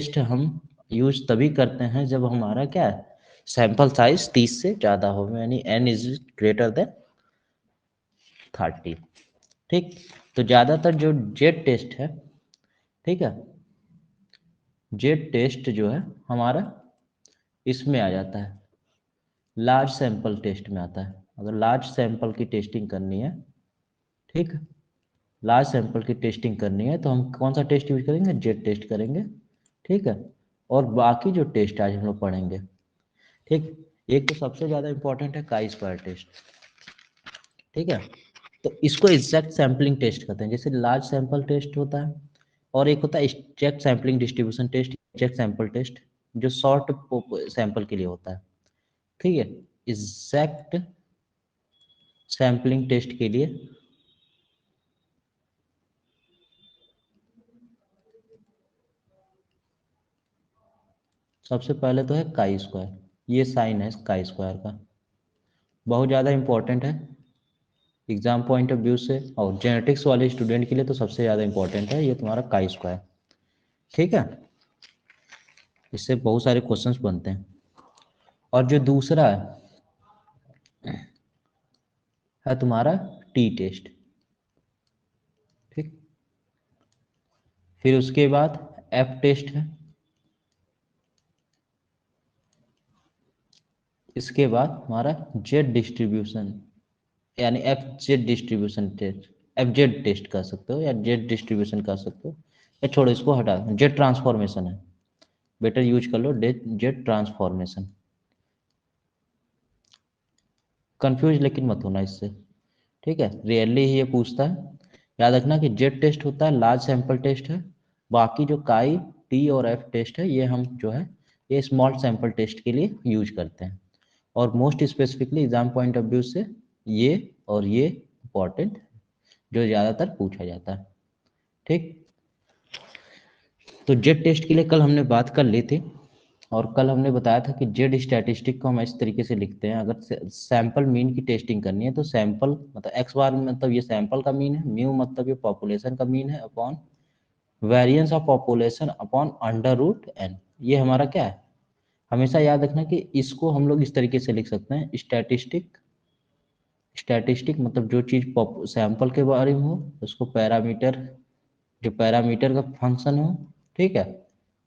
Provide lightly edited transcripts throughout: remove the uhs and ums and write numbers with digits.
Test हम use तभी करते हैं जब हमारा क्या है, सैंपल साइज 30 से ज़्यादा हो, यानी n इज ग्रेटर देन 30। ठीक, तो ज़्यादातर जो जेड टेस्ट है, ठीक है, जेड टेस्ट जो है हमारा इसमें आ जाता है, लार्ज सैंपल टेस्ट में आता है। अगर लार्ज सैंपल की टेस्टिंग करनी है, ठीक है, लार्ज सैंपल की टेस्टिंग करनी है तो हम कौन सा टेस्ट यूज करेंगे, जेड टेस्ट करेंगे। ठीक है, और बाकी जो टेस्ट आज हम लोग पढ़ेंगे, ठीक, एक तो सबसे ज़्यादा इंपॉर्टेंट है काई स्क्वायर टेस्ट। ठीक है, तो इसको एग्जैक्ट सैम्पलिंग टेस्ट कहते हैं, जैसे लार्ज सैंपल टेस्ट होता है, और एक होता है exact sampling distribution test, exact sample test जो शॉर्ट सैंपल के लिए होता है। ठीक है, एग्जैक्ट सैम्पलिंग टेस्ट के लिए सबसे पहले तो है काई स्क्वायर, ये साइन है काई स्क्वायर का, बहुत ज़्यादा इंपॉर्टेंट है एग्जाम पॉइंट ऑफ व्यू से, और जेनेटिक्स वाले स्टूडेंट के लिए तो सबसे ज़्यादा इंपॉर्टेंट है ये तुम्हारा काई स्क्वायर। ठीक है, इससे बहुत सारे क्वेश्चंस बनते हैं। और जो दूसरा है तुम्हारा टी टेस्ट। ठीक, फिर उसके बाद एफ टेस्ट है, इसके बाद हमारा जेड डिस्ट्रीब्यूशन, यानी F Z distribution test, F Z test कर सकते हो या जेड डिस्ट्रीब्यूशन कर सकते हो, या छोड़ो इसको हटा, जेड ट्रांसफॉर्मेशन है, बेटर यूज कर लो जेड ट्रांसफॉर्मेशन, कंफ्यूज लेकिन मत होना इससे। ठीक है, रेयरली ही ये पूछता है, याद रखना कि जेड टेस्ट होता है लार्ज सैंपल टेस्ट है, बाकी जो काई टी और एफ टेस्ट है ये हम जो है ये स्मॉल सैंपल टेस्ट के लिए यूज करते हैं, और most specifically exam point of view से ये और ये इंपॉर्टेंट जो ज़्यादातर पूछा जाता है। ठीक, तो जेड टेस्ट के लिए कल हमने बात कर ली थी, और कल हमने बताया था कि जेड स्टैटिस्टिक को हम इस तरीके से लिखते हैं, अगर सैंपल मीन की टेस्टिंग करनी है तो सैंपल मतलब एक्स बार मतलब ये सैंपल का मीन है, म्यू मतलब ये पॉपुलेशन का मीन है, upon variance of population upon under root N, ये हमारा क्या है, हमेशा याद रखना कि इसको हम लोग इस तरीके से लिख सकते हैं, स्टैटिस्टिक, स्टैटिस्टिक मतलब जो चीज़ सैंपल के बारे में हो उसको पैरामीटर, जो पैरामीटर का फंक्शन हो, ठीक है,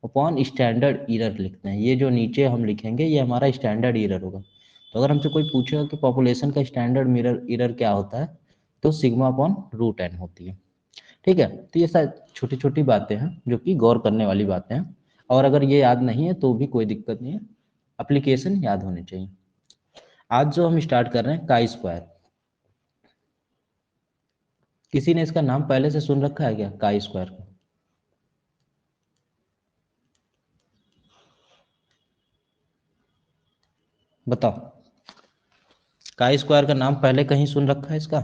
अपॉन स्टैंडर्ड ईरर लिखते हैं, ये जो नीचे हम लिखेंगे ये हमारा स्टैंडर्ड ईरर होगा। तो अगर हमसे कोई पूछेगा कि पॉपुलेशन का स्टैंडर्ड मीरर ईरर क्या होता है, तो सिग्मा अपॉन रूट एन होती है। ठीक है, तो ये शायद छोटी छोटी बातें हैं जो कि गौर करने वाली बातें हैं, और अगर ये याद नहीं है तो भी कोई दिक्कत नहीं है, एप्लीकेशन याद होने चाहिए। आज जो हम स्टार्ट कर रहे हैं काई स्क्वायर, किसी ने इसका नाम पहले से सुन रखा है क्या, काई स्क्वायर का? बताओ, काई स्क्वायर का नाम पहले कहीं सुन रखा है इसका?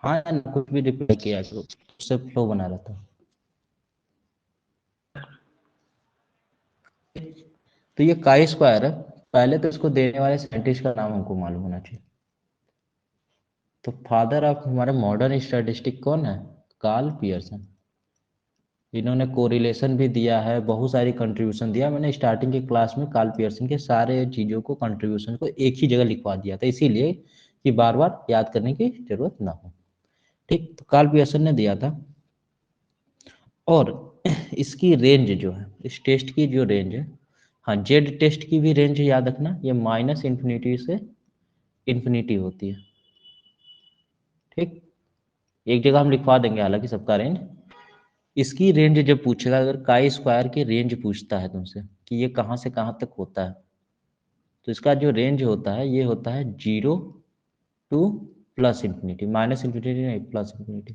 हाँ या ना, कुछ भी रिप्लाई किया करो, उससे फ्लो बना रहता है। तो ये काई स्क्वायर है, पहले तो इसको देने वाले साइंटिस्ट का नाम हमको मालूम होना चाहिए। तो फादर ऑफ हमारे मॉडर्न स्टैटिस्टिक कौन है, कार्ल पियर्सन। इन्होंने कोरिलेशन भी दिया है, बहुत सारी कंट्रीब्यूशन दिया, मैंने स्टार्टिंग के क्लास में कार्ल पियर्सन के सारे चीज़ों को कंट्रीब्यूशन को एक ही जगह लिखवा दिया था, इसीलिए कि बार बार याद करने की जरूरत ना हो। ठीक, तो कार्ल पियर्सन ने दिया था, और इसकी रेंज जो है, इस टेस्ट की जो रेंज है, हाँ जेड टेस्ट की भी रेंज याद रखना, ये माइनस इन्फिनिटी से इन्फिनिटी होती है। ठीक, एक जगह हम लिखवा देंगे हालांकि सबका रेंज, इसकी रेंज जब पूछेगा, अगर काई स्क्वायर की रेंज पूछता है तुमसे कि ये कहाँ से कहाँ तक होता है, तो इसका जो रेंज होता है ये होता है 0 to plus infinity, minus infinity नहीं, प्लस इन्फिनिटी,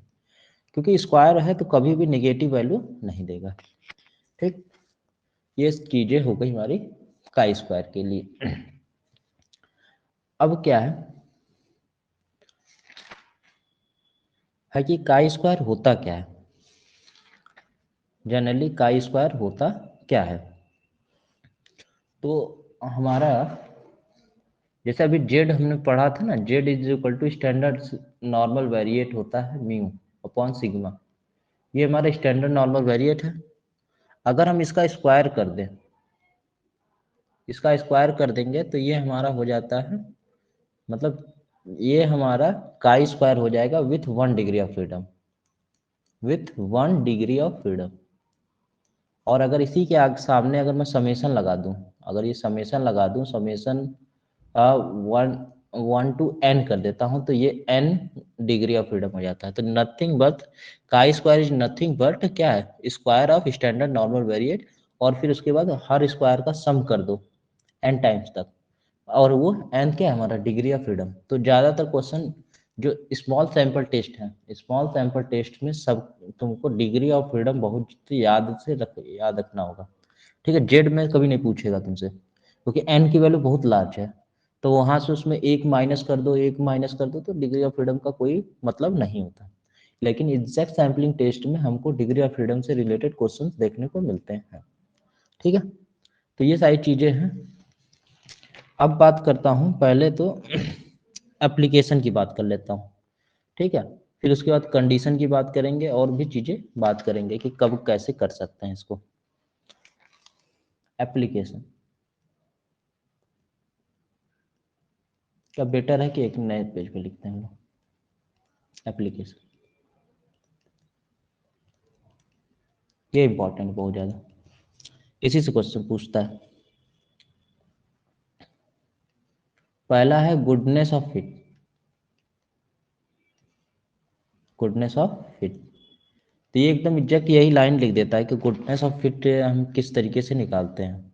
क्योंकि स्क्वायर है तो कभी भी नेगेटिव वैल्यू नहीं देगा। ठीक, ये चीज़ें हो गई हमारी काई स्क्वायर के लिए। अब क्या है कि काई स्क्वायर होता क्या है, जनरली काई स्क्वायर होता क्या है, तो हमारा जैसे अभी जेड हमने पढ़ा था ना, Z is equal to standard normal variate होता है म्यू अपॉन सिग्मा। ये हमारा स्टैंडर्ड नॉर्मल वेरिएट है। अगर हम इसका स्क्वायर कर दें, इसका स्क्वायर कर देंगे तो ये हमारा हो जाता है, मतलब ये हमारा काई स्क्वायर हो जाएगा with 1 degree of freedom, with 1 degree of freedom. और अगर इसी के आगे सामने अगर मैं समेशन लगा दूं, अगर ये समेशन लगा दूं, समेशन वन 1 to n कर देता हूं, तो ये n डिग्री ऑफ फ्रीडम हो जाता है। तो nothing but chi square is nothing but क्या है, square of standard normal variate, और फिर उसके बाद हर स्क्वायर का सम कर दो n टाइम्स तक, और वो n क्या है हमारा, डिग्री ऑफ फ्रीडम। तो ज़्यादातर क्वेश्चन जो स्मॉल सैंपल टेस्ट है, स्मॉल सैंपल टेस्ट में सब तुमको डिग्री ऑफ फ्रीडम बहुत याद रखना होगा। ठीक है, जेड में कभी नहीं पूछेगा तुमसे, क्योंकि एन की वैल्यू बहुत लार्ज है। तो वहां से उसमें एक माइनस कर दो, एक माइनस कर दो, तो डिग्री ऑफ फ्रीडम का कोई मतलब नहीं होता। लेकिन एग्जैक्ट सैम्पलिंग टेस्ट में हमको डिग्री ऑफ फ्रीडम से रिलेटेड क्वेश्चंस देखने को मिलते हैं। ठीक है, तो ये सारी चीजें हैं। अब बात करता हूँ, पहले तो एप्लीकेशन की बात कर लेता हूँ। ठीक है, फिर उसके बाद कंडीशन की बात करेंगे, और भी चीजें बात करेंगे कि कब कैसे कर सकते हैं इसको। एप्लीकेशन का बेटर है कि एक नए पेज पे लिखते हैं हम लोग एप्लीकेशन, ये इंपॉर्टेंट बहुत ज़्यादा, इसी से क्वेश्चन पूछता है। पहला है goodness of fit, goodness of fit. तो ये एकदम एग्जैक्ट यही लाइन लिख देता है कि गुडनेस ऑफ फिट हम किस तरीके से निकालते हैं।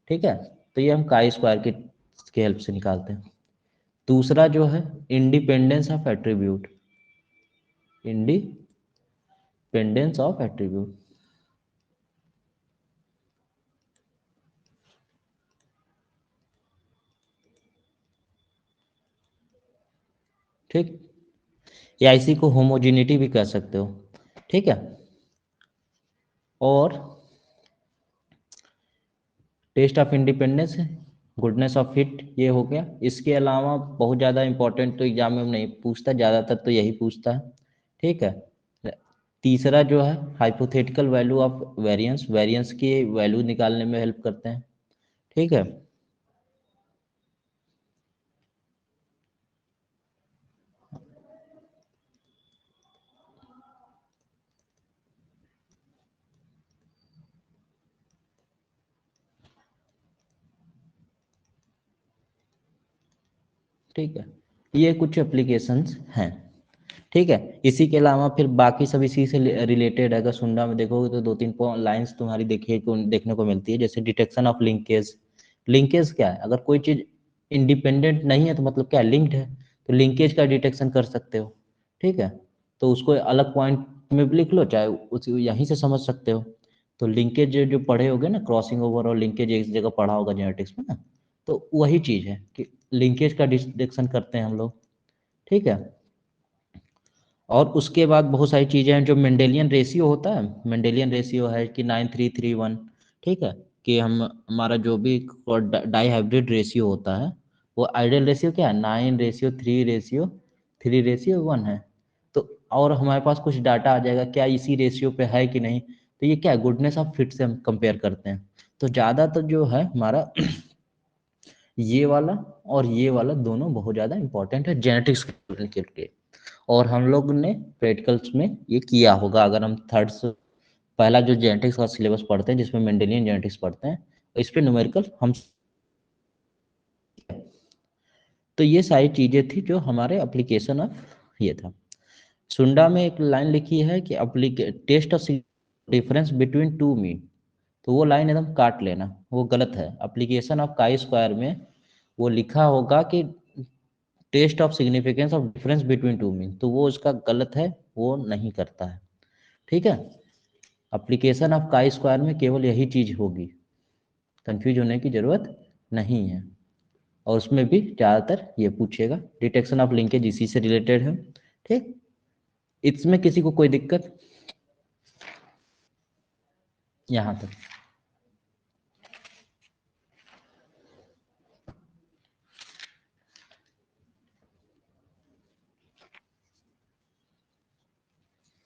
ठीक है, तो ये हम काई स्क्वायर की हेल्प से निकालते हैं। दूसरा जो है independence of attribute, independence of attribute. ठीक, या इसी को होमोजेनिटी भी कह सकते हो। ठीक है, और टेस्ट ऑफ इंडिपेंडेंस है, गुडनेस ऑफ फिट, ये हो गया। इसके अलावा बहुत ज़्यादा इंपॉर्टेंट तो एग्जाम में नहीं पूछता, ज़्यादातर तो यही पूछता है। ठीक है, तीसरा जो है hypothetical value of variance, variance की वैल्यू निकालने में हेल्प करते हैं। ठीक है, ठीक है, ये कुछ एप्लीकेशंस हैं। ठीक है, इसी के अलावा फिर बाकी सब इसी से रिलेटेड है। अगर सुंडा में देखोगे तो दो तीन लाइंस तुम्हारी देखने को मिलती है, जैसे डिटेक्शन ऑफ लिंकेज। लिंकेज क्या है, अगर कोई चीज इंडिपेंडेंट नहीं है तो मतलब क्या, लिंक्ड है, तो लिंकेज का डिटेक्शन कर सकते हो। ठीक है, तो उसको अलग पॉइंट में भी लिख लो, चाहे उस यहीं से समझ सकते हो। तो लिंकेज जो पढ़े होगे ना, क्रॉसिंग ओवर और लिंकेज एक जगह पढ़ा होगा जेनेटिक्स में ना, तो वही चीज है कि लिंकेज का डिटेक्शन करते हैं हम लोग। ठीक है, और उसके बाद बहुत सारी चीज़ें हैं, जो मेंडेलियन रेशियो होता है, मेंडेलियन रेशियो है कि 9331। ठीक है, कि हम हमारा जो भी डाई हाइब्रिड रेशियो होता है, वो आइडियल रेशियो क्या है, 9:3 रेशियो 3:1 है। तो और हमारे पास कुछ डाटा आ जाएगा क्या इसी रेशियो पे है कि नहीं, तो ये क्या है, गुडनेस ऑफ फिट से हम कंपेयर करते हैं। तो ज़्यादातर जो है हमारा ये वाला और ये वाला दोनों बहुत ज़्यादा इंपॉर्टेंट है जेनेटिक्स के लिए। और हम लोग ने प्रैक्टिकल्स में ये किया होगा, अगर हम थर्ड से पहला जो जेनेटिक्स का सिलेबस पढ़ते हैं, जिसमें मेंडेलियन जेनेटिक्स पढ़ते हैं, इस पे न्यूमेरिकल हम। तो ये सारी चीज़ें थी जो हमारे एप्लीकेशन ऑफ ये था। सुंडा में एक लाइन लिखी है कि test of difference between two mean, तो वो लाइन एकदम काट लेना, वो गलत है। एप्लीकेशन ऑफ काई स्क्वायर में वो लिखा होगा कि test of significance of difference between two mean, तो वो उसका गलत है, वो नहीं करता है। ठीक है, एप्लीकेशन ऑफ काई स्क्वायर में केवल यही चीज होगी, कंफ्यूज होने की जरूरत नहीं है। और उसमें भी ज़्यादातर ये पूछेगा, डिटेक्शन ऑफ लिंकेज इसी से रिलेटेड है। ठीक, इसमें किसी को कोई दिक्कत यहाँ तक।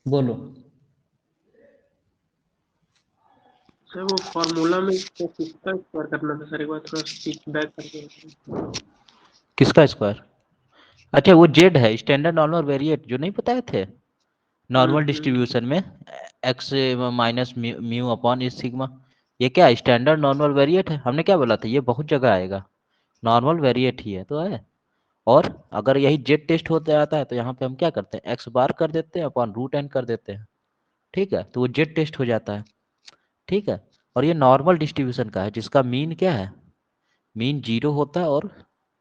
बोलो। सर वो फॉर्मूला में इसको किसका स्क्वायर करना था सर, एक बार थोड़ा स्पीच बैक करके बताइए। किसका स्क्वायर? अच्छा वो जेड है, स्टैंडर्ड नॉर्मल वेरिएट, जो नहीं बताए थे नॉर्मल हम्म। डिस्ट्रीब्यूशन में एक्स माइनस म्यू अपॉन इस सिग्मा। ये क्या स्टैंडर्ड नॉर्मल वेरिएट है? हमने क्या बोला था, ये बहुत जगह आएगा, नॉर्मल वेरिएट ही है तो है। और अगर यही जेड टेस्ट होते आता है तो यहाँ पे हम क्या करते हैं, एक्स बार कर देते हैं अपॉन रूट एन कर देते हैं, ठीक है, तो वो जेड टेस्ट हो जाता है, ठीक है। और ये नॉर्मल डिस्ट्रीब्यूशन का है जिसका मीन क्या है, मीन जीरो होता है और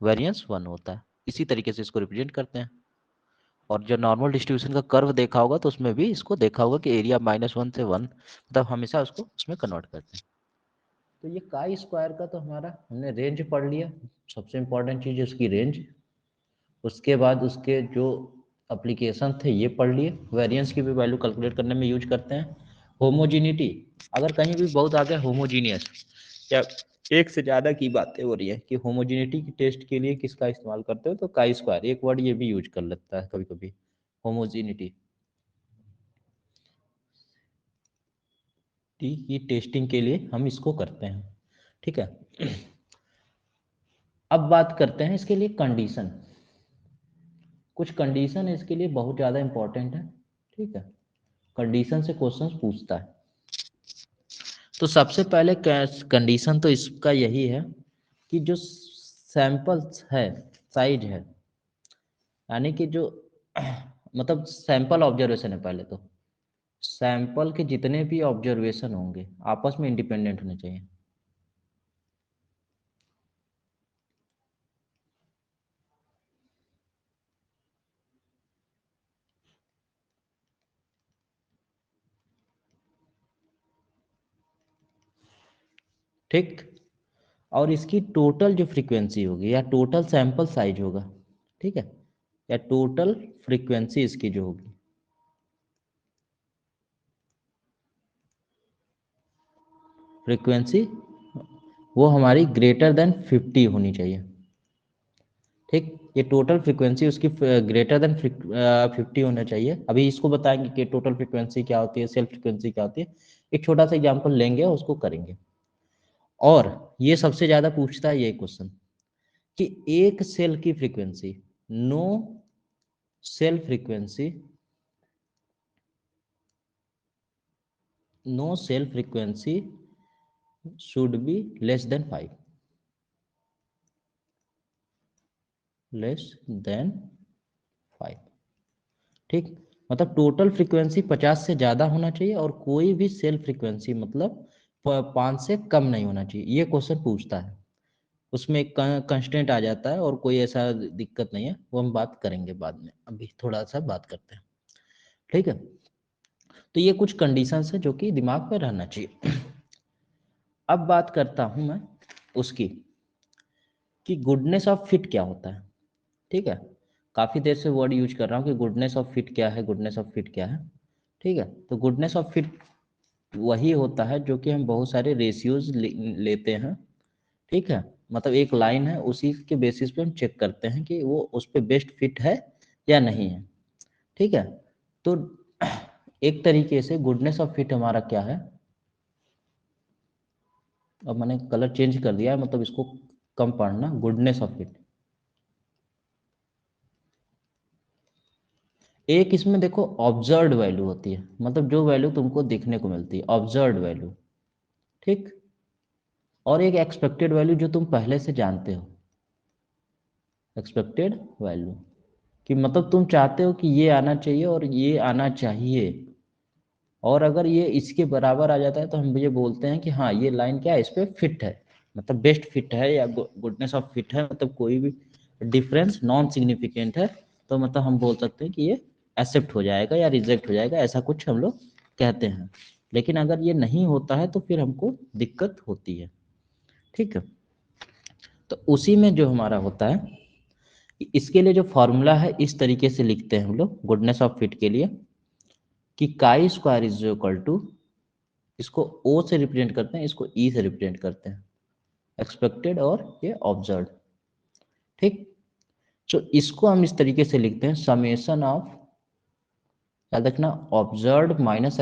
वेरिएंस वन होता है, इसी तरीके से इसको रिप्रेजेंट करते हैं। और जो नॉर्मल डिस्ट्रीब्यूशन का कर्व देखा होगा तो उसमें भी इसको देखा होगा कि एरिया -1 से 1, मतलब हमेशा उसको उसमें कन्वर्ट करते हैं। तो ये काई स्क्वायर का तो हमारा हमने रेंज पढ़ लिया, सबसे इंपॉर्टेंट चीज़ है उसकी रेंज। उसके बाद उसके जो एप्लीकेशन थे ये पढ़ लिए, वेरिएंस की भी वैल्यू कैलकुलेट करने में यूज करते हैं। होमोजीनिटी, अगर कहीं भी बहुत आ गया होमोजीनियस या एक से ज़्यादा की बातें हो रही है कि होमोजीनिटी की टेस्ट के लिए किसका इस्तेमाल करते हो, तो काई स्क्वायर एक वर्ड ये भी यूज कर लेता है कभी कभी, होमोजीनिटी की टेस्टिंग के लिए हम इसको करते हैं, ठीक है। अब बात करते हैं इसके लिए कंडीशन, कुछ कंडीशन इसके लिए बहुत ज़्यादा इंपॉर्टेंट है, ठीक है, कंडीशन से क्वेश्चंस पूछता है। तो सबसे पहले कंडीशन तो इसका यही है कि जो सैंपल्स है, साइज है, यानी कि जो मतलब सैंपल ऑब्जर्वेशन है, पहले तो सैंपल के जितने भी ऑब्जर्वेशन होंगे आपस में इंडिपेंडेंट होने चाहिए। ठीक, और इसकी टोटल जो फ्रीक्वेंसी होगी या टोटल सैंपल साइज होगा, ठीक है, या टोटल फ्रीक्वेंसी इसकी जो होगी, फ्रीक्वेंसी वो हमारी ग्रेटर देन 50 होनी चाहिए, ठीक। ये टोटल फ्रीक्वेंसी उसकी ग्रेटर देन 50 होना चाहिए। अभी इसको बताएंगे कि टोटल फ्रीक्वेंसी क्या होती है, सेल्फ फ्रीक्वेंसी क्या होती है, एक छोटा सा एग्जांपल लेंगे और उसको करेंगे। और ये सबसे ज्यादा पूछता है ये क्वेश्चन कि एक सेल की frequency, no cell frequency, no cell frequency should be less than 5, less than 5, ठीक। मतलब टोटल फ्रीक्वेंसी 50 से ज़्यादा होना चाहिए और कोई भी सेल फ्रीक्वेंसी मतलब 5 से कम नहीं होना चाहिए, ये क्वेश्चन पूछता है। उसमें एक कंस्टेंट आ जाता है और कोई ऐसा दिक्कत नहीं है, वो हम बात करेंगे बाद में, अभी थोड़ा सा बात करते हैं, ठीक है। तो ये कुछ कंडीशंस है जो कि दिमाग में रहना चाहिए। अब बात करता हूं मैं उसकी कि गुडनेस ऑफ फिट क्या होता है, ठीक है। काफ़ी देर से वर्ड यूज कर रहा हूँ कि गुडनेस ऑफ फिट क्या है, गुडनेस ऑफ फिट क्या है, ठीक है। तो गुडनेस ऑफ फिट वही होता है जो कि हम बहुत सारे रेशियोज लेते हैं, ठीक है। मतलब एक लाइन है, उसी के बेसिस पे हम चेक करते हैं कि वो उस पर बेस्ट फिट है या नहीं है, ठीक है। तो एक तरीके से गुडनेस ऑफ फिट हमारा क्या है, अब मैंने कलर चेंज कर दिया है, मतलब इसको कम पढ़ना, गुडनेस ऑफ फिट एक इसमें देखो ऑब्जर्व्ड वैल्यू होती है, मतलब जो वैल्यू तुमको देखने को मिलती है, ऑब्जर्व्ड वैल्यू, ठीक। और एक एक्सपेक्टेड वैल्यू जो तुम पहले से जानते हो, एक्सपेक्टेड वैल्यू कि मतलब तुम चाहते हो कि ये आना चाहिए और ये आना चाहिए, और अगर ये इसके बराबर आ जाता है तो हम ये बोलते हैं कि हाँ ये लाइन क्या है, इस पर फिट है, मतलब बेस्ट फिट है या गुडनेस ऑफ फिट है, मतलब कोई भी डिफरेंस नॉन सिग्निफिकेंट है, तो मतलब हम बोल सकते हैं कि ये एक्सेप्ट हो जाएगा या रिजेक्ट हो जाएगा, ऐसा कुछ हम लोग कहते हैं। लेकिन अगर ये नहीं होता है तो फिर हमको दिक्कत होती है, ठीक है। तो उसी में जो हमारा होता है, इसके लिए जो फॉर्मूला है इस तरीके से लिखते हैं हम लोग गुडनेस ऑफ फिट के लिए कि chi square is equal to, इसको ओ से रिप्रेजेंट करते हैं, इसको ई से रिप्रेजेंट करते हैं, एक्सपेक्टेड और ये ऑब्जर्व, ठीक। तो इसको हम इस तरीके से लिखते हैं समेशन ऑफ याद रखना, ऑब्जर्व माइनस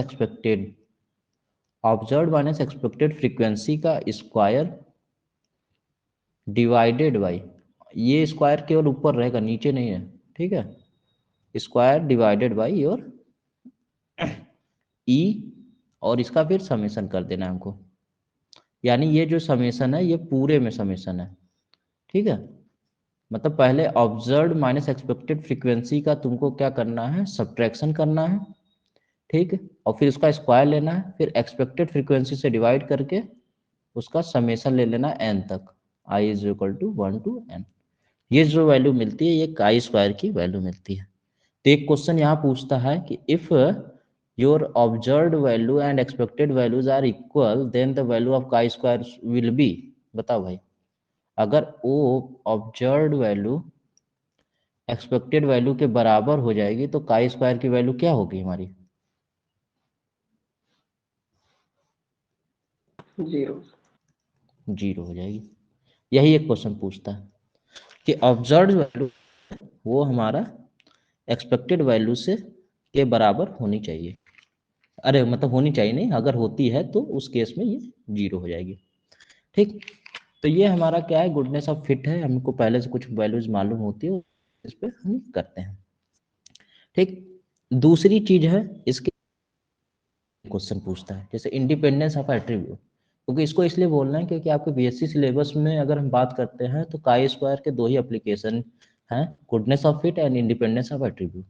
एक्सपेक्टेड फ्रीक्वेंसी का स्क्वायर डिवाइडेड बाई, ये स्क्वायर केवल ऊपर रहेगा, नीचे नहीं है, ठीक है, स्क्वायर डिवाइडेड बाई योर ई, और इसका फिर समेशन कर देना है हमको, यानी ये जो समेशन है ये पूरे में समेशन है, ठीक है। मतलब पहले ऑब्जर्व माइनस एक्सपेक्टेड फ्रीक्वेंसी का तुमको क्या करना है, सब्ट्रैक्शन करना है, ठीक है, और फिर उसका स्क्वायर लेना है, फिर एक्सपेक्टेड फ्रीक्वेंसी से डिवाइड करके उसका समेशन ले लेना एन तक, I is equal to 1 to n। ये जो वैल्यू मिलती है ये काई स्क्वायर की वैल्यू मिलती है। तो एक क्वेश्चन यहाँ पूछता है कि if your observed value and expected values are equal then the value of chi square will be, बताओ भाई, अगर वो ऑब्जर्व्ड वैल्यू एक्सपेक्टेड वैल्यू के बराबर हो जाएगी तो काई स्क्वायर की वैल्यू क्या होगी हमारी? 0। 0 हो जाएगी। यही एक क्वेश्चन पूछता है कि ऑब्जर्व्ड वैल्यू वो हमारा एक्सपेक्टेड वैल्यू से के बराबर होनी चाहिए, अरे मतलब होनी चाहिए नहीं, अगर होती है तो उस केस में ये 0 हो जाएगी, ठीक। तो ये हमारा क्या है, गुडनेस ऑफ फिट है, हमको पहले से कुछ वैल्यूज मालूम होती है, इस पे हम करते हैं, ठीक। दूसरी चीज है इसके, क्वेश्चन पूछता है जैसे इंडिपेंडेंस ऑफ एट्रीब्यूट, क्योंकि इसको इसलिए बोलना है क्योंकि आपके बीएससी सिलेबस में अगर हम बात करते हैं तो काई स्क्वायर के दो ही एप्लीकेशन हैं, goodness of fit and independence of attribute.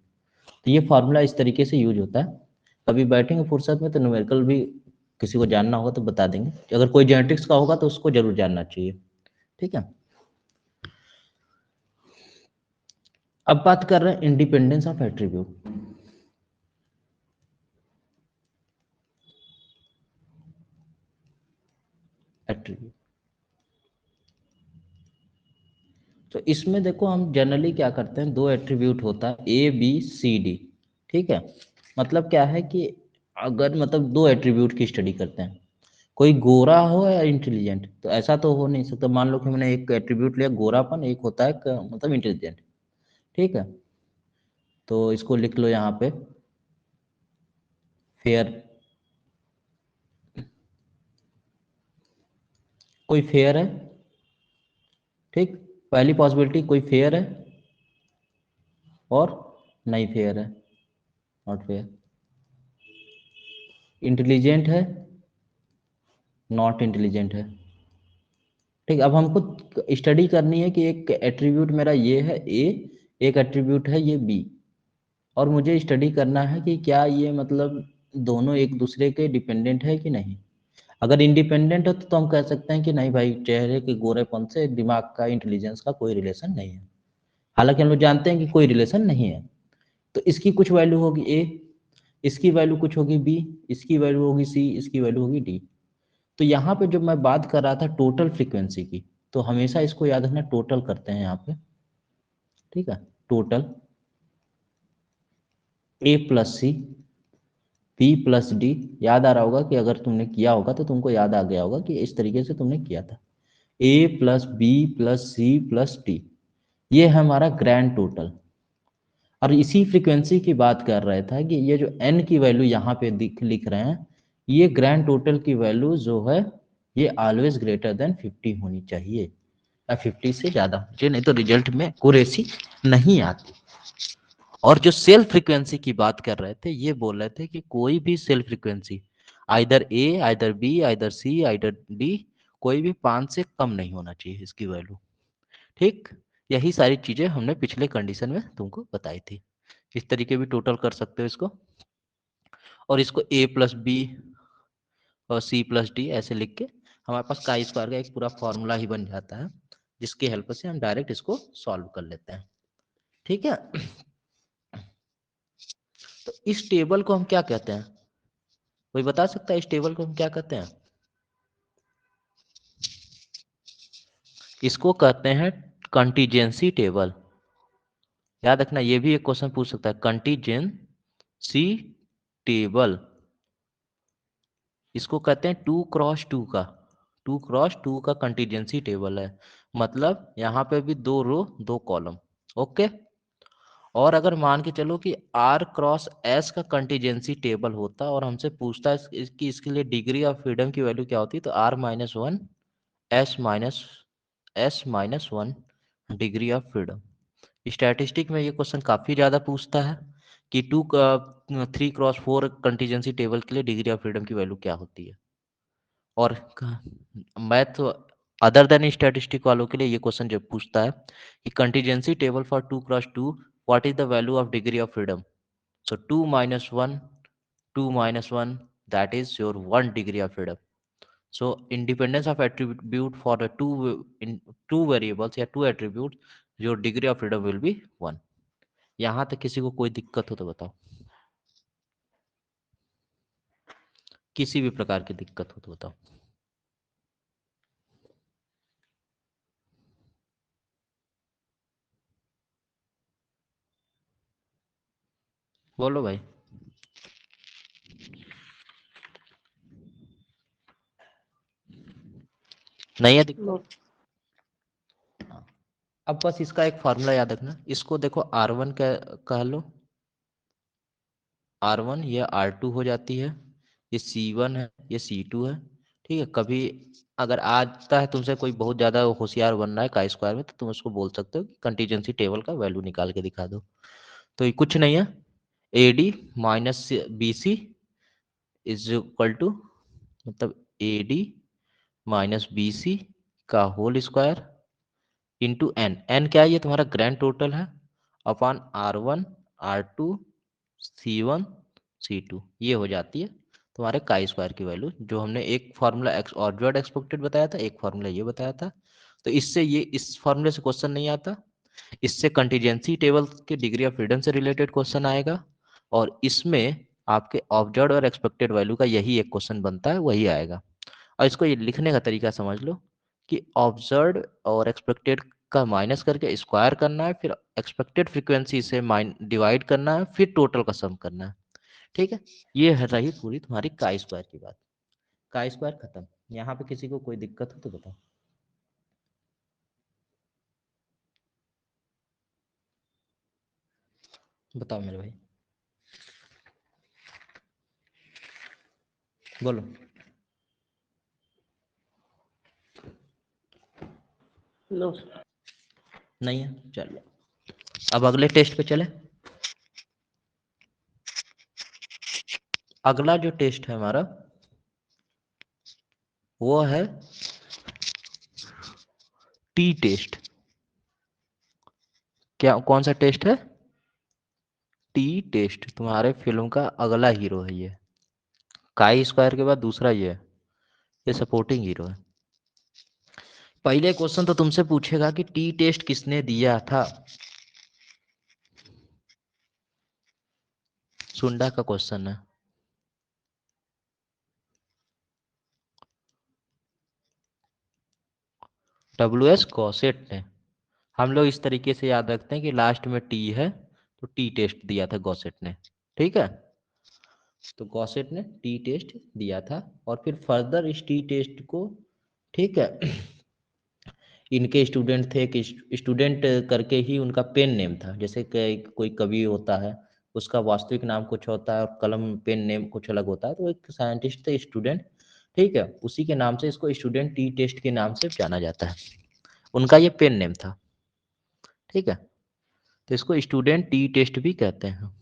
तो ये फार्मूला इस तरीके से यूज होता है, कभी बैठेंगे फुर्सत में तो न्यूमेरिकल भी किसी को जानना होगा तो बता देंगे, अगर कोई जेनेटिक्स का होगा तो उसको जरूर जानना चाहिए, ठीक है। अब बात कर रहे हैं इंडिपेंडेंस ऑफ एट्रीब्यूट। एट्रीब्यूट तो इसमें देखो हम जनरली क्या करते हैं, दो एट्रीब्यूट होता है ए बी सी डी, ठीक है। मतलब क्या है कि अगर मतलब दो एट्रीब्यूट की स्टडी करते हैं, कोई गोरा हो या इंटेलिजेंट, तो ऐसा तो हो नहीं सकता, मान लो कि मैंने एक एट्रीब्यूट लिया गोरापन, एक होता है मतलब इंटेलिजेंट, ठीक है। तो इसको लिख लो यहाँ पे, फेयर, कोई फेयर है, ठीक, पहली पॉसिबिलिटी कोई फेयर है और नहीं फेयर है, नॉट फेयर, इंटेलिजेंट है, नॉट इंटेलिजेंट है, ठीक। अब हमको स्टडी करनी है कि एक एट्रीब्यूट मेरा ये है ए, एक एट्रीब्यूट है ये बी, और मुझे स्टडी करना है कि क्या ये मतलब दोनों एक दूसरे के डिपेंडेंट है कि नहीं। अगर इंडिपेंडेंट हो तो हम कह सकते हैं कि नहीं भाई, चेहरे के गोरेपन से दिमाग का इंटेलिजेंस का कोई रिलेशन नहीं है, हालांकि हम लोग जानते हैं कि कोई रिलेशन नहीं है। तो इसकी कुछ वैल्यू होगी ए, इसकी वैल्यू कुछ होगी बी, इसकी वैल्यू होगी सी, इसकी वैल्यू होगी डी। तो यहाँ पे जब मैं बात कर रहा था टोटल फ्रीक्वेंसी की, तो हमेशा इसको याद रखना, टोटल करते हैं यहाँ पे, ठीक है, total A plus C P plus D, याद आ रहा होगा कि अगर तुमने किया होगा तो तुमको याद आ गया होगा कि इस तरीके से तुमने किया था, A plus B plus C plus D, ये है हमारा ग्रैंड टोटल। और इसी फ्रीक्वेंसी की बात कर रहे था कि ये जो एन की वैल्यू यहाँ पे लिख रहे हैं, ये ग्रैंड टोटल की वैल्यू जो है ये ऑलवेज ग्रेटर देन 50 होनी चाहिए, या 50 से ज़्यादा होनी चाहिए, नहीं तो रिजल्ट में एक्यूरेसी नहीं आती। और जो सेल फ्रीक्वेंसी की बात कर रहे थे, ये बोल रहे थे कि कोई भी cell frequency, either A either B either C either D, कोई भी 5 से कम नहीं होना चाहिए इसकी वैल्यू, ठीक। यही सारी चीजें हमने पिछले कंडीशन में तुमको बताई थी। इस तरीके भी टोटल कर सकते हो इसको, और इसको ए प्लस बी और सी प्लस डी ऐसे लिख के हमारे पास काई स्क्वायर का एक पूरा फॉर्मूला ही बन जाता है, जिसकी हेल्प से हम डायरेक्ट इसको सॉल्व कर लेते हैं, ठीक है। तो इस टेबल को हम क्या कहते हैं, कोई बता सकता है इस टेबल को हम क्या कहते हैं? इसको कहते हैं कंटीजेंसी टेबल। याद रखना, ये भी एक क्वेश्चन पूछ सकता है, कंटीजेंसी टेबल, इसको कहते हैं 2x2 का, 2x2 का कंटीजेंसी टेबल है, मतलब यहाँ पे भी 2 रो 2 कॉलम, ओके। और अगर मान के चलो कि R क्रॉस S का कंटीजेंसी टेबल होता और हमसे पूछता है कि इसके लिए डिग्री ऑफ फ्रीडम की वैल्यू क्या होती, तो R-1 S-1 degree of freedom. Statistic में ये क्वेश्चन काफ़ी ज़्यादा पूछता है कि 3x4 कंटीजेंसी टेबल के लिए डिग्री ऑफ फ्रीडम की वैल्यू क्या होती है। और मैथ अदर देन स्टैटिस्टिक वालों के लिए ये क्वेश्चन जब पूछता है कि contingency table for 2x2 what is the value of degree of freedom, so 2 - 1 that is your 1 degree of freedom. So independence of attribute for the two variables या two attributes, your degree of freedom will be 1. यहाँ तक किसी को कोई दिक्कत हो तो बताओ, किसी भी प्रकार की दिक्कत हो तो बताओ। बोलो भाई। नहीं है दिक्कत? नो अब बस इसका एक फॉर्मूला याद रखना, इसको देखो R1 कह लो, R1 ये R2 हो जाती है, ये C1 है, ये C2 है। ठीक है, कभी अगर आता है तुमसे कोई बहुत ज़्यादा होशियार बनना है का स्क्वायर में, तो तुम उसको बोल सकते हो कि कंटीजेंसी टेबल का वैल्यू निकाल के दिखा दो। तो ये कुछ नहीं है, AD minus BC is equal to, मतलब AD माइनस BC का होल स्क्वायर इंटू एन क्या है, ये तुम्हारा ग्रैंड टोटल है, upon R1 R2 C1 C2, ये हो जाती है तुम्हारे काई स्क्वायर की वैल्यू, जो हमने एक फार्मूला एक्स और जेड एक्सपेक्टेड बताया था, एक फार्मूला ये बताया था। तो इससे ये इस फार्मूले से क्वेश्चन नहीं आता, इससे कंटीजेंसी टेबल के डिग्री ऑफ फ्रीडम से रिलेटेड क्वेश्चन आएगा, और इसमें आपके ऑब्जर्व और एक्सपेक्टेड वैल्यू का यही एक क्वेश्चन बनता है, वही आएगा। और इसको ये लिखने का तरीका समझ लो कि ऑब्जर्व और एक्सपेक्टेड का माइनस करके स्क्वायर करना है, फिर एक्सपेक्टेड फ्रीक्वेंसी से डिवाइड करना है, फिर टोटल का सम करना है। ठीक है, ये रही पूरी तुम्हारी काई स्क्वायर की बात। काई स्क्वायर खत्म। यहाँ पे किसी को कोई दिक्कत हो तो बताओ। बताओ मेरे भाई, बोलो। नो नहीं है, चलो अब अगले टेस्ट पे चले। अगला जो टेस्ट है हमारा वो है टी टेस्ट। क्या, कौन सा टेस्ट है? T test. तुम्हारे फिल्म का अगला हीरो है ये, काई स्क्वायर के बाद दूसरा ये है, ये सपोर्टिंग हीरो है। पहले क्वेश्चन तो तुमसे पूछेगा कि टी टेस्ट किसने दिया था, सुंडा का क्वेश्चन है। WS गॉसेट ने। हम लोग इस तरीके से याद रखते हैं कि लास्ट में टी है तो टी टेस्ट दिया था गॉसेट ने। ठीक है, तो गॉसेट ने टी टेस्ट दिया था, और फिर फर्दर इस टी टेस्ट को, ठीक है, इनके स्टूडेंट थे कि स्टूडेंट करके ही उनका पेन नेम था, जैसे कि कोई कवि होता है उसका वास्तविक नाम कुछ होता है और कलम पेन नेम कुछ अलग होता है, तो एक साइंटिस्ट थे स्टूडेंट, ठीक है, उसी के नाम से इसको स्टूडेंट टी टेस्ट के नाम से जाना जाता है, उनका ये पेन नेम था। ठीक है, तो इसको स्टूडेंट टी टेस्ट भी कहते हैं।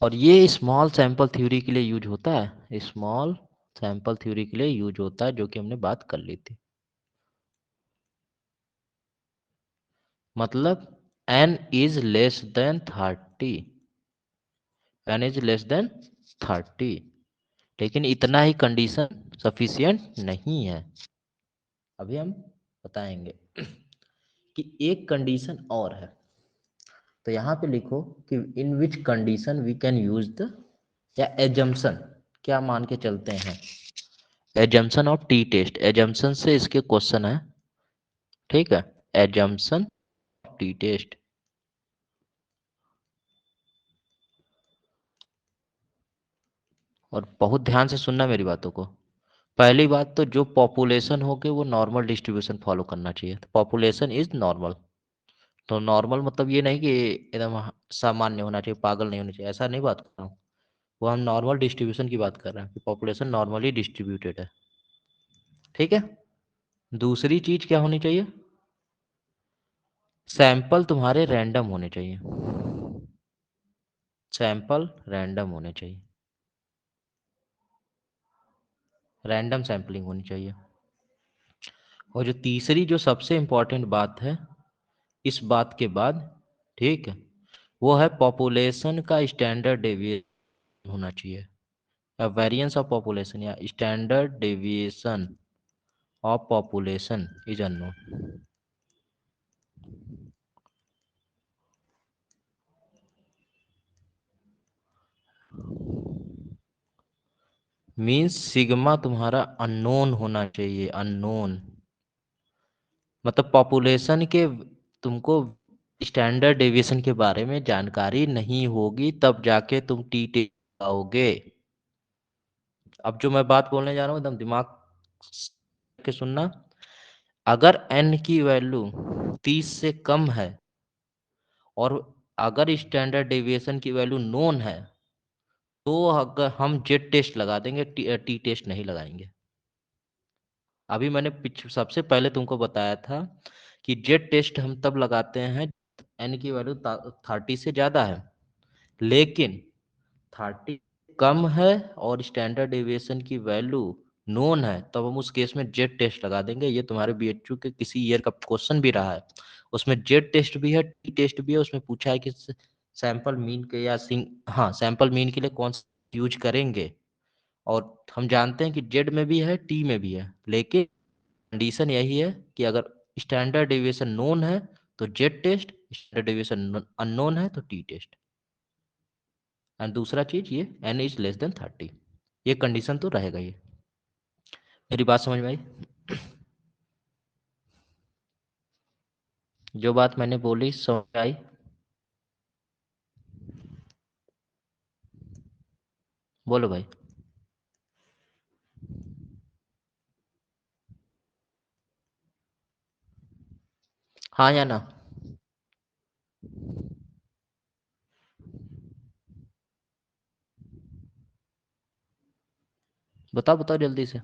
और ये स्मॉल सैंपल थ्योरी के लिए यूज होता है, स्मॉल सैंपल थ्योरी के लिए यूज होता है, जो कि हमने बात कर ली थी। मतलब n is less than 30, n is less than 30, लेकिन इतना ही कंडीशन सफिशियंट नहीं है, अभी हम बताएंगे कि एक कंडीशन और है। तो यहाँ पे लिखो कि in which condition we can use the, या एजम्पशन, क्या मान के चलते हैं, assumption of T test, assumption से इसके क्वेश्चन है। ठीक है, एजम्पशन ऑफ टी टेस्ट। और बहुत ध्यान से सुनना मेरी बातों को, पहली बात तो जो पॉपुलेशन होके वो नॉर्मल डिस्ट्रीब्यूशन फॉलो करना चाहिए, तो पॉपुलेशन इज नॉर्मल। तो नॉर्मल मतलब ये नहीं कि एकदम सामान्य होना चाहिए, पागल नहीं होना चाहिए, ऐसा नहीं बात कर रहा हूँ। वो हम नॉर्मल डिस्ट्रीब्यूशन की बात कर रहे हैं कि पॉपुलेशन नॉर्मली डिस्ट्रीब्यूटेड है। ठीक है। दूसरी चीज क्या होनी चाहिए, सैंपल तुम्हारे रैंडम होने चाहिए, सैंपल रैंडम होने चाहिए, रैंडम सैम्पलिंग होनी चाहिए। और जो तीसरी जो सबसे इंपॉर्टेंट बात है इस बात के बाद, ठीक है, वो है पॉपुलेशन का स्टैंडर्ड डेविएशन होना चाहिए। वेरिएंस ऑफ पॉपुलेशन या standard deviation of population is unknown. Means sigma तुम्हारा अननोन होना चाहिए, अननोन। मतलब पॉपुलेशन के तुमको स्टैंडर्ड डेविएशन के बारे में जानकारी नहीं होगी, तब जाके तुम टी टेस्ट आओगे। अब जो मैं बात बोलने जा रहा हूँ एकदम दिमाग के सुनना। अगर n की वैल्यू 30 से कम है और अगर स्टैंडर्ड डेविएशन की वैल्यू नोन है, तो अगर हम जेड टेस्ट लगा देंगे, टी टेस्ट नहीं लगाएंगे। अभी मैंने सबसे पहले तुमको बताया था कि जेड टेस्ट हम तब लगाते हैं एन की वैल्यू 30 से ज्यादा है, लेकिन 30 कम है और स्टैंडर्ड डेविएशन की वैल्यू नोन है, तब हम उस केस में जेड टेस्ट लगा देंगे। ये तुम्हारे बीएचयू के किसी ईयर का क्वेश्चन भी रहा है, उसमें जेड टेस्ट भी है, टी टेस्ट भी है। उसमें पूछा है कि सैंपल मीन के या हाँ, सैंपल मीन के लिए कौन सा यूज करेंगे। और हम जानते हैं कि जेड में भी है, टी में भी है, लेकिन कंडीशन यही है कि अगर स्टैंडर्ड डेविएशन नोन है तो Z test, standard deviation unknown है तो टी टेस्ट। एंड दूसरा चीज ये n इज लेस देन 30, ये कंडीशन तो रहेगा ये। मेरी बात समझ में आई? जो बात मैंने बोली समझ में आई? बोलो भाई। हाँ या ना? बताओ बताओ जल्दी से।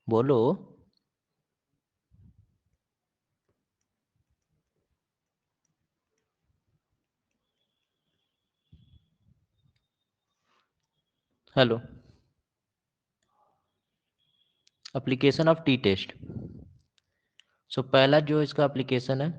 बोलो। Hello. Application of T test. So पहला जो इसका एप्लीकेशन है,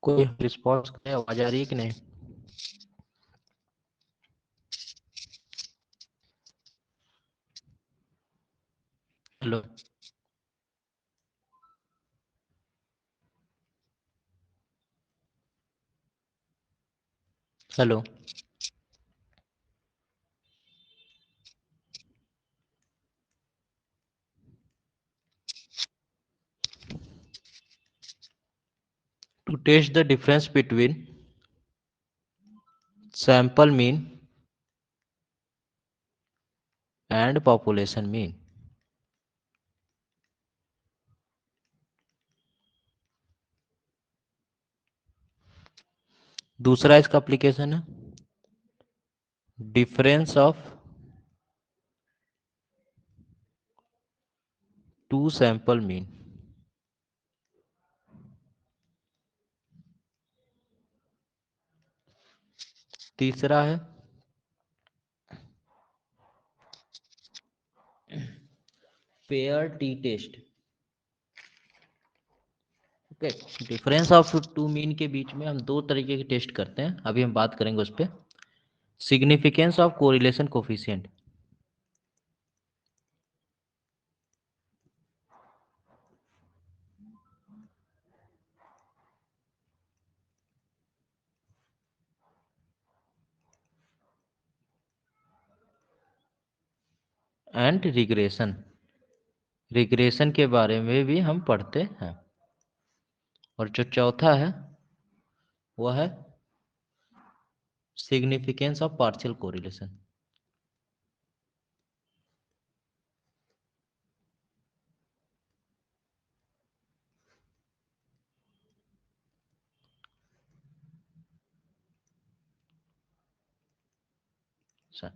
कोई रिस्पॉन्स करे, आवाज आ रही है कि नहीं? Hello. Hello. To test the difference between sample mean and population mean. दूसरा इसका एप्लीकेशन है difference of two sample mean. तीसरा है pair T test. Okay, difference of two mean के बीच में हम दो तरीके के टेस्ट करते हैं, अभी हम बात करेंगे उस पर। Significance of correlation coefficient, and regression, regression के बारे में भी हम पढ़ते हैं। और जो चौथा है वह है सिग्निफिकेंस ऑफ पार्शियल कोरिलेशन। अच्छा,